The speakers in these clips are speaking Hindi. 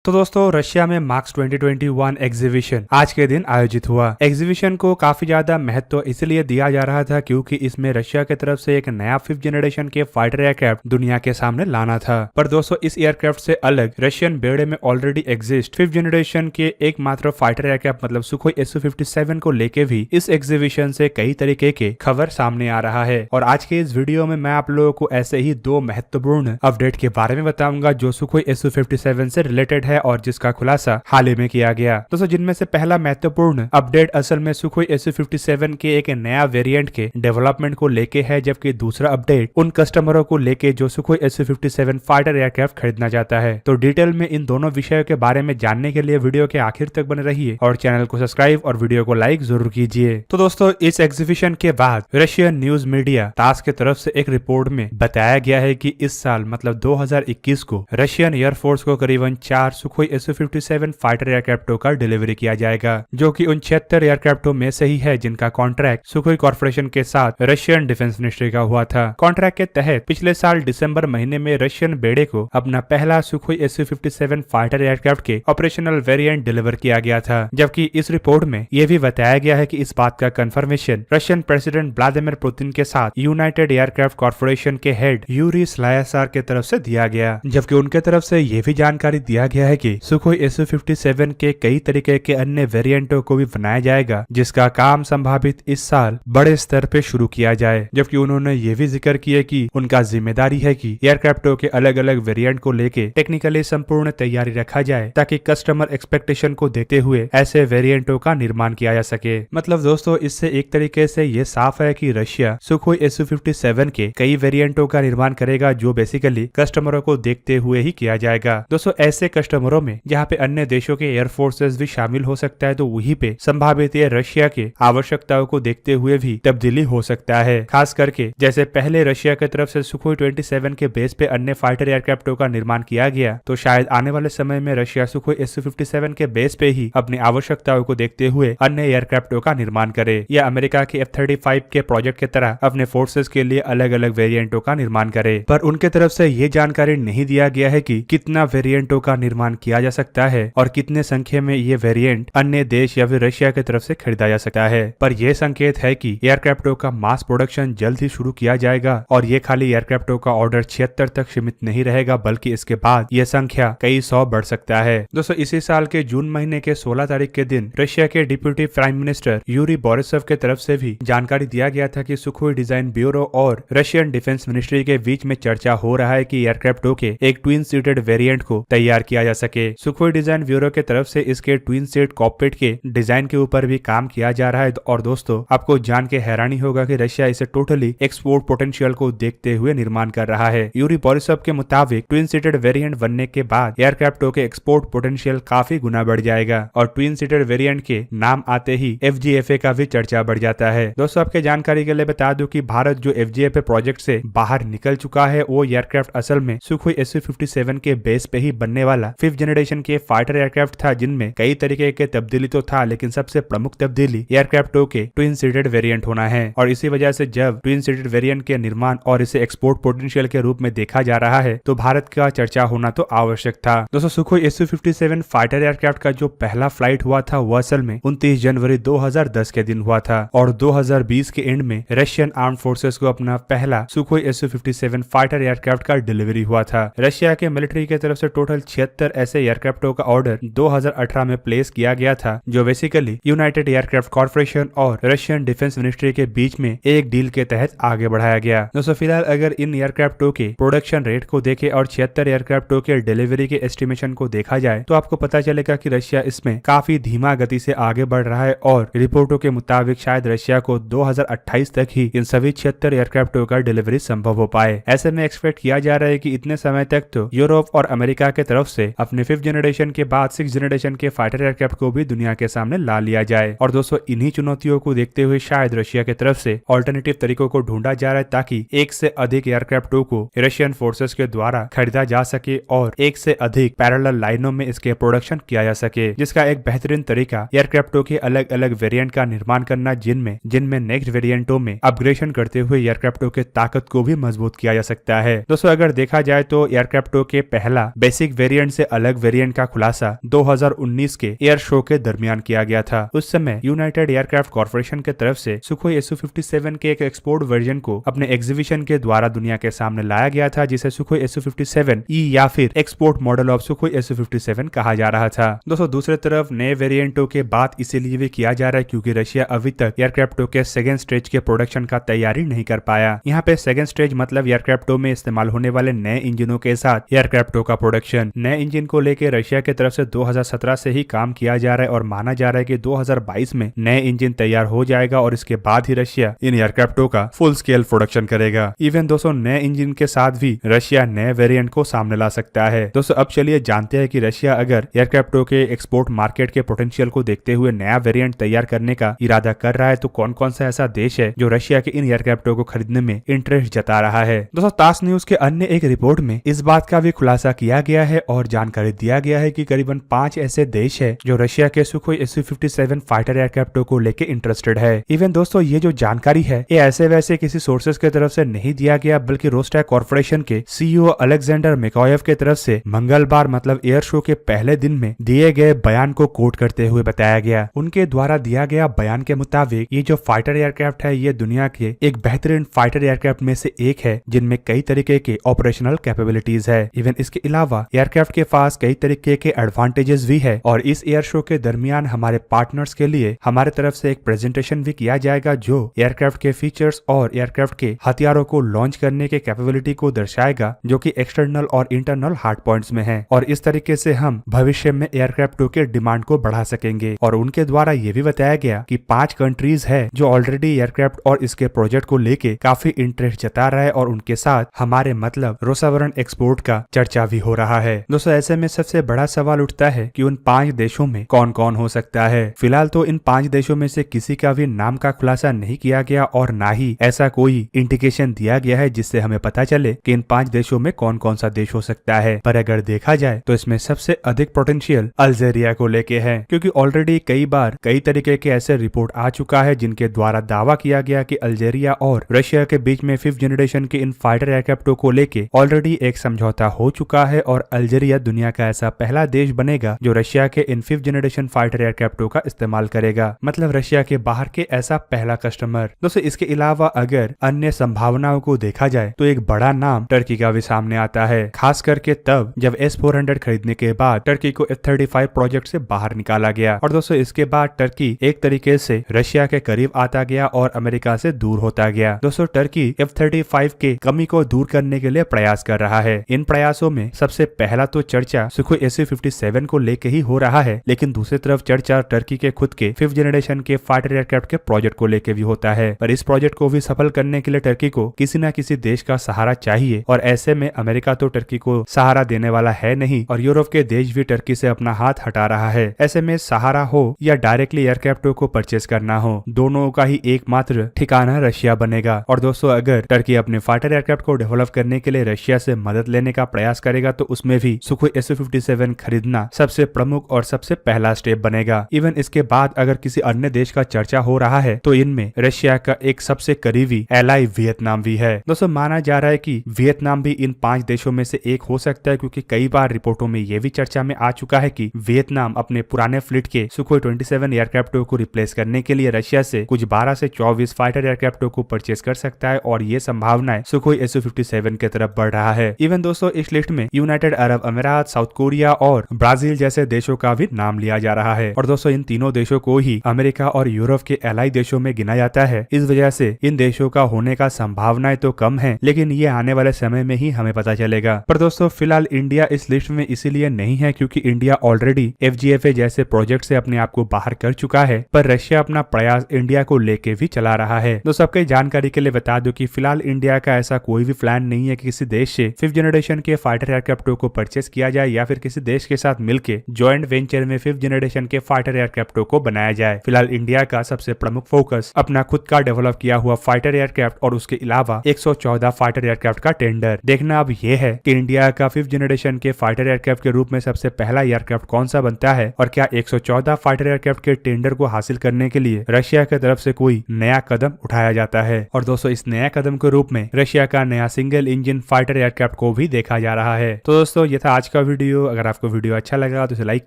तो दोस्तों रशिया में मार्क्स 2021 एग्जीबिशन आज के दिन आयोजित हुआ। एग्जीबिशन को काफी ज्यादा महत्व इसलिए दिया जा रहा था क्योंकि इसमें रशिया की तरफ से एक नया 5th जनरेशन के फाइटर एयरक्राफ्ट दुनिया के सामने लाना था। पर दोस्तों इस एयरक्राफ्ट से अलग रशियन बेड़े में ऑलरेडी एग्जिस्ट 5th जनरेशन के एकमात्र फाइटर एयरक्राफ्ट मतलब सुखोई Su-57 को लेके भी इस एग्जीबिशन से कई तरीके के खबर सामने आ रहा है। और आज के इस वीडियो में मैं आप लोगों को ऐसे ही दो महत्वपूर्ण अपडेट के बारे में बताऊंगा जो सुखोई Su-57 से रिलेटेड है और जिसका खुलासा हाल ही में किया गया। दोस्तों जिनमें से पहला महत्वपूर्ण अपडेट असल में सुखोई Su-57 के एक नया वेरिएंट के डेवलपमेंट को लेके है, जबकि दूसरा अपडेट उन कस्टमरों को लेके जो सुखोई Su-57 फाइटर एयरक्राफ्ट खरीदना चाहता है। तो डिटेल में इन दोनों विषयों के बारे में जानने के लिए वीडियो के आखिर तक बने रहिए और चैनल को सब्सक्राइब और वीडियो को लाइक जरूर कीजिए। तो दोस्तों इस एग्जीबिशन के बाद रशियन न्यूज मीडिया तास की तरफ से एक रिपोर्ट में बताया गया है कि इस साल मतलब 2021 को रशियन एयरफोर्स को करीबन 4 सुखोई Su-57 फाइटर एयरक्राफ्टों का डिलीवरी किया जाएगा, जो कि उन 76 एयरक्राफ्टों में से ही है जिनका कॉन्ट्रैक्ट सुखोई कॉर्पोरेशन के साथ रशियन डिफेंस मिनिस्ट्री का हुआ था। कॉन्ट्रैक्ट के तहत पिछले साल दिसंबर महीने में रशियन बेड़े को अपना पहला सुखोई Su-57 फाइटर एयरक्राफ्ट के ऑपरेशनल वेरिएंट डिलीवर किया गया था। जबकि इस रिपोर्ट में यह भी बताया गया है कि इस बात का confirmation Russian president Vladimir Putin के साथ यूनाइटेड एयरक्राफ्ट कॉर्पोरेशन के हेड यूरी स्लायासार के तरफ से दिया गया, जबकि उनके तरफ से यह भी जानकारी दिया गया है कि सुखोई Su-57 के कई तरीके के अन्य वेरिएंटों को भी बनाया जाएगा, जिसका काम संभावित इस साल बड़े स्तर पे शुरू किया जाए। जबकि उन्होंने ये भी जिक्र किया कि उनका जिम्मेदारी है कि एयरक्राफ्टों के अलग अलग वेरिएंट को लेके टेक्निकली संपूर्ण तैयारी रखा जाए ताकि कस्टमर एक्सपेक्टेशन को देखते हुए ऐसे वेरिएंटों का निर्माण किया जा सके। मतलब दोस्तों इससे एक तरीके से ये साफ है कि रशिया सुखोई Su-57 के कई वेरिएंटों का निर्माण करेगा जो बेसिकली कस्टमरों को देखते हुए ही किया जाएगा। दोस्तों ऐसे कस्टमरों में जहाँ पे अन्य देशों के एयरफोर्सेस भी शामिल हो सकता है, तो वहीं पे संभावित ये रशिया के आवश्यकताओं को देखते हुए भी तब्दीली हो सकता है। खास करके जैसे पहले रशिया की तरफ से सुखोई 27 के बेस पे अन्य फाइटर एयरक्राफ्टों का निर्माण किया गया, तो शायद आने वाले समय में रशिया सुखोई Su-57 के बेस पे ही अपनी आवश्यकताओं को देखते हुए अन्य एयरक्राफ्टों का निर्माण करे, या अमेरिका के F-35 के प्रोजेक्ट की तरह अपने फोर्सेस के लिए अलग अलग वेरिएंटों का निर्माण करे। पर उनके तरफ से ये जानकारी नहीं दिया गया है कि कितना वेरिएंटों का निर्माण किया जा सकता है और कितने संख्या में ये वेरिएंट अन्य देश या फिर रशिया की तरफ से खरीदा जा सकता है। पर यह संकेत है कि एयरक्राफ्टों का मास प्रोडक्शन जल्द ही शुरू किया जाएगा और ये खाली एयरक्राफ्टों का ऑर्डर 76 तक सीमित नहीं रहेगा, बल्कि इसके बाद यह संख्या कई 100 बढ़ सकता है। दोस्तों इसी साल के जून महीने के 16 तारीख के दिन रशिया के deputy prime minister Yuri Borisov के तरफ से भी जानकारी दिया गया था कि सुखोई डिजाइन ब्यूरो और रशियन डिफेंस मिनिस्ट्री के बीच में चर्चा हो रहा है कि एयरक्राफ्टों के एक ट्विन सीटेड वेरिएंट को तैयार किया जा सके। सुखोई डिजाइन ब्यूरो के तरफ से इसके ट्विन सीट कॉकपिट के डिजाइन के ऊपर भी काम किया जा रहा है। और दोस्तों आपको जान के हैरानी होगा कि रशिया इसे टोटली एक्सपोर्ट पोटेंशियल को देखते हुए निर्माण कर रहा है। यूरी बोरिसोव के मुताबिक ट्विन सीटेड वेरिएंट बनने के बाद एयरक्राफ्टों के एक्सपोर्ट पोटेंशियल काफी गुना बढ़ जाएगा और ट्विन सीटेड वेरिएंट के नाम आते ही FGFA का भी चर्चा बढ़ जाता है। दोस्तों आपके जानकारी के लिए बता दूं कि भारत जो FGFA प्रोजेक्ट से बाहर निकल चुका है, वो एयरक्राफ्ट असल में सुखोई Su-57 के बेस पे ही बनने वाला 5th जनरेशन के फाइटर एयरक्राफ्ट था, जिनमें कई तरीके के तब्दीली तो था, लेकिन सबसे प्रमुख तब्दीली एयरक्राफ्टों के ट्विन सीटेड वेरिएंट होना है। और इसी वजह से जब ट्विन सीटेड वेरिएंट के निर्माण और इसे एक्सपोर्ट पोटेंशियल के रूप में देखा जा रहा है, तो भारत का चर्चा होना तो आवश्यक था। दोस्तों सुखोई Su-57 फाइटर एयरक्राफ्ट का जो पहला फ्लाइट हुआ था वो असल में 29 जनवरी 2010 के दिन हुआ था और 2020 के एंड में रशियन आर्म फोर्सेस को अपना पहला सुखोई Su-57 फाइटर एयरक्राफ्ट का डिलीवरी हुआ था। रशिया के मिलिट्री की तरफ से टोटल 76 ऐसे एयरक्राफ्टों का ऑर्डर 2018 में प्लेस किया गया था, जो बेसिकली यूनाइटेड एयरक्राफ्ट कॉर्पोरेशन और रशियन डिफेंस मिनिस्ट्री के बीच में एक डील के तहत आगे बढ़ाया गया। दोस्तों फिलहाल अगर इन एयरक्राफ्टों के प्रोडक्शन रेट को देखें और 76 एयरक्राफ्टों के डिलीवरी के एस्टिमेशन को देखा जाए, तो आपको पता चलेगा कि रशिया इसमें काफी धीमा गति से आगे बढ़ रहा है और रिपोर्टों के मुताबिक शायद रशिया को 2028 तक ही इन सभी 76 एयरक्राफ्टों का डिलीवरी संभव हो पाए। ऐसे में एक्सपेक्ट किया जा रहा है कि इतने समय तक तो यूरोप और अमेरिका के तरफ से अपने 5th जनरेशन के बाद 6th जनरेशन के फाइटर एयरक्राफ्ट को भी दुनिया के सामने ला लिया जाए। और दोस्तों इन्हीं चुनौतियों को देखते हुए शायद रशिया की तरफ से ऑल्टरनेटिव तरीकों को ढूंढा जा रहा है ताकि एक से अधिक एयरक्राफ्टों को रशियन फोर्सेस के द्वारा खरीदा जा सके और एक से अधिक पैरेलल लाइनों में इसके प्रोडक्शन किया जा सके, जिसका एक बेहतरीन तरीका एयरक्राफ्टों के अलग अलग वेरिएंट का निर्माण करना, जिनमें नेक्स्ट वेरिएंटों में अपग्रेडेशन करते हुए एयरक्राफ्टों के ताकत को भी मजबूत किया जा सकता है। दोस्तों अगर देखा जाए तो एयरक्राफ्टों के पहला बेसिक वेरिएंट से अलग वेरिएंट का खुलासा 2019 के एयर शो के दरमियान किया गया था। उस समय यूनाइटेड एयरक्राफ्ट कॉर्पोरेशन के तरफ से सुखोई Su-57 के एक एक्सपोर्ट वर्जन को अपने एग्जीबिशन के द्वारा दुनिया के सामने लाया गया था, जिसे सुखोई Su-57E या फिर export model of Sukhoi Su-57 कहा जा रहा था। दोस्तों दूसरी तरफ नए वेरिएंटों के बात इसीलिए भी किया जा रहा है क्योंकि रशिया अभी तक एयरक्राफ्टों के सेकेंड स्टेज के प्रोडक्शन का तैयारी नहीं कर पाया। यहाँ पे सेकेंड स्टेज मतलब एयरक्राफ्टों में इस्तेमाल होने वाले नए इंजनों के साथ एयरक्राफ्टों का प्रोडक्शन। नए इंजन को लेकर रशिया की तरफ से 2017 से ही काम किया जा रहा है और माना जा रहा है कि 2022 में नए इंजन तैयार हो जाएगा और इसके बाद ही रशिया इन एयरक्राफ्टों का फुल स्केल प्रोडक्शन करेगा। इवन दोस्तों नए इंजन के साथ भी रशिया नए वेरिएंट को सामने ला सकता है। दोस्तों अब चलिए जानते हैं कि रशिया अगर एयरक्राफ्टों के एक्सपोर्ट मार्केट के पोटेंशियल को देखते हुए नया वेरिएंट तैयार करने का इरादा कर रहा है तो कौन कौन सा ऐसा देश है जो रशिया के इन एयरक्राफ्टों को खरीदने में इंटरेस्ट जता रहा है। दोस्तों तास न्यूज के अन्य एक रिपोर्ट में इस बात का भी खुलासा किया गया है और जानकारी दिया गया है कि करीबन 5 ऐसे देश है जो रशिया के सुखोई Su-57 फाइटर एयरक्राफ्टों को लेके इंटरेस्टेड है। इवन दोस्तों ये जो जानकारी है ये ऐसे वैसे किसी सोर्सेज की तरफ से नहीं दिया गया बल्कि रोस्टैक कॉर्पोरेशन के सीईओ अलेक्जेंडर मिकोयेव के तरफ से मंगलवार मतलब एयर शो के पहले दिन में दिए गए बयान को कोट करते हुए बताया गया। उनके द्वारा दिया गया बयान के मुताबिक ये जो फाइटर एयरक्राफ्ट है ये दुनिया के एक बेहतरीन फाइटर एयरक्राफ्ट में से एक है जिनमें कई तरीके के ऑपरेशनल कैपेबिलिटीज है। इवन इसके अलावा एयरक्राफ्ट के पास कई तरीके के एडवांटेजेस भी है और इस एयर शो के दरमियान हमारे पार्टनर्स के लिए हमारे तरफ से एक प्रेजेंटेशन भी किया जाएगा जो एयरक्राफ्ट के फीचर्स और एयरक्राफ्ट के हथियारों को लॉन्च करने के कैपेबिलिटी को दर्शाएगा जो कि एक्सटर्नल और इंटरनल हार्ड पॉइंट्स में है और इस तरीके से हम भविष्य में एयरक्राफ्टों के डिमांड को बढ़ा सकेंगे। और उनके द्वारा ये भी बताया गया कि 5 कंट्रीज है जो ऑलरेडी एयरक्राफ्ट और इसके प्रोजेक्ट को लेके काफी इंटरेस्ट जता रहा है और उनके साथ हमारे मतलब रोसावरण एक्सपोर्ट का चर्चा भी हो रहा है। दोस्तों ऐसे में सबसे बड़ा सवाल उठता है कि उन 5 देशों में कौन कौन हो सकता है। फिलहाल तो इन 5 देशों में से किसी का भी नाम का खुलासा नहीं किया गया और ना ही ऐसा कोई इंडिकेशन दिया गया है जिससे हमें पता चले कि इन 5 देशों में कौन कौन सा देश हो सकता है। पर अगर देखा जाए तो इसमें सबसे अधिक पोटेंशियल अल्जेरिया को लेके है क्योंकि ऑलरेडी कई बार कई तरीके के ऐसे रिपोर्ट आ चुका है जिनके द्वारा दावा किया गया कि अल्जेरिया और रशिया के बीच में 5th जनरेशन के इन फाइटर एयरक्राफ्टों को लेके ऑलरेडी एक समझौता हो चुका है और अल्जेरिया दुनिया का ऐसा पहला देश बनेगा जो रशिया के इन 5th जनरेशन फाइटर एयरक्राफ्टों का इस्तेमाल करेगा, मतलब रशिया के बाहर के ऐसा पहला कस्टमर। दोस्तों इसके अलावा अगर अन्य संभावनाओं को देखा जाए तो एक बड़ा नाम टर्की का भी सामने आता है, खास करके तब जब S-400 खरीदने के बाद टर्की को F-35 प्रोजेक्ट से बाहर निकाला गया और दोस्तों इसके बाद टर्की एक तरीके से रशिया के करीब आता गया और अमेरिका से दूर होता गया। दोस्तों टर्की F-35 के कमी को दूर करने के लिए प्रयास कर रहा है। इन प्रयासों में सबसे पहला तो चर्चा सुखोई Su-57 को लेके ही हो रहा है, लेकिन दूसरी तरफ चर्चा टर्की के खुद के 5th जनरेशन के फाइटर एयरक्राफ्ट के प्रोजेक्ट को लेके भी होता है। पर इस प्रोजेक्ट को भी सफल करने के लिए टर्की को किसी न किसी देश का सहारा चाहिए और ऐसे में अमेरिका तो टर्की को सहारा देने वाला है नहीं और यूरोप के देश भी टर्की से अपना हाथ हटा रहा है। ऐसे में सहारा हो या डायरेक्टली एयरक्राफ्टों को परचेस करना हो, दोनों का ही एकमात्र ठिकाना रशिया बनेगा। और दोस्तों अगर टर्की अपने फाइटर एयरक्राफ्ट को डेवलप करने के लिए रशिया से मदद लेने का प्रयास करेगा तो उसमें भी सुखोई Su-57 खरीदना सबसे प्रमुख और सबसे पहला स्टेप बनेगा। इवन इसके बाद अगर किसी अन्य देश का चर्चा हो रहा है तो इनमें रशिया का एक सबसे करीबी एलाई वियतनाम भी है। दोस्तों माना जा रहा है कि वियतनाम भी इन 5 देशों में से एक हो सकता है क्योंकि कई बार रिपोर्टों में यह भी चर्चा में आ चुका है कि वियतनाम अपने पुराने फ्लीट के सुखोई 27 एयरक्राफ्टों को रिप्लेस करने के लिए रशिया से कुछ 12 से 24 फाइटर एयरक्राफ्टों को परचेस कर सकता है और ये संभावनाएं सुखोई Su-57 की तरफ बढ़ रहा है। इवन दोस्तों इस लिस्ट में यूनाइटेड अरब अमीरात, साउथ कोरिया और ब्राजील जैसे देशों का भी नाम लिया जा रहा है और दोस्तों इन तीनों देशों को ही अमेरिका और यूरोप के एलाई देशों में गिना जाता है। इस वजह से इन देशों का होने का संभावनाएं तो कम है, लेकिन ये आने वाले समय में ही हमें पता चलेगा। पर दोस्तों फिलहाल इंडिया इस लिस्ट में इसीलिए नहीं है क्योंकि इंडिया ऑलरेडी FGFA जैसे प्रोजेक्ट से अपने आप को बाहर कर चुका है, पर रशिया अपना प्रयास इंडिया को लेके भी चला रहा है। तो सबके जानकारी के लिए बता दूं कि फिलहाल इंडिया का ऐसा कोई भी प्लान नहीं है कि किसी देश से 5th जनरेशन के फाइटर एयरक्राफ्टों को परचेस किया जाए या फिर किसी देश के साथ मिलकर जॉइंट वेंचर में 5th जनरेशन के फाइटर एयरक्राफ्टों को बनाया जाए। फिलहाल इंडिया का सबसे प्रमुख फोकस अपना खुद का डेवलप किया हुआ फाइटर एयरक्राफ्ट और उसके अलावा 114 फाइटर एयरक्राफ्ट का टेंडर देखना अब यह है कि इंडिया का 5th जनरेशन के फाइटर एयरक्राफ्ट के रूप में सबसे पहला एयरक्राफ्ट कौन सा बनता है और क्या 114 फाइटर एयरक्राफ्ट के टेंडर को हासिल करने के लिए रशिया की तरफ से कोई नया कदम उठाया जाता है। और दोस्तों इस नया कदम के रूप में रशिया का नया सिंगल इंजन फाइटर एयरक्राफ्ट को भी देखा जा रहा है। तो दोस्तों ये था आज का का वीडियो। अगर आपको वीडियो अच्छा लगा तो इसे लाइक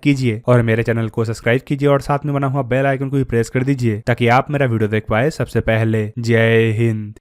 कीजिए और मेरे चैनल को सब्सक्राइब कीजिए और साथ में बना हुआ बेल आइकन को भी प्रेस कर दीजिए ताकि आप मेरा वीडियो देख पाए सबसे पहले। जय हिंद।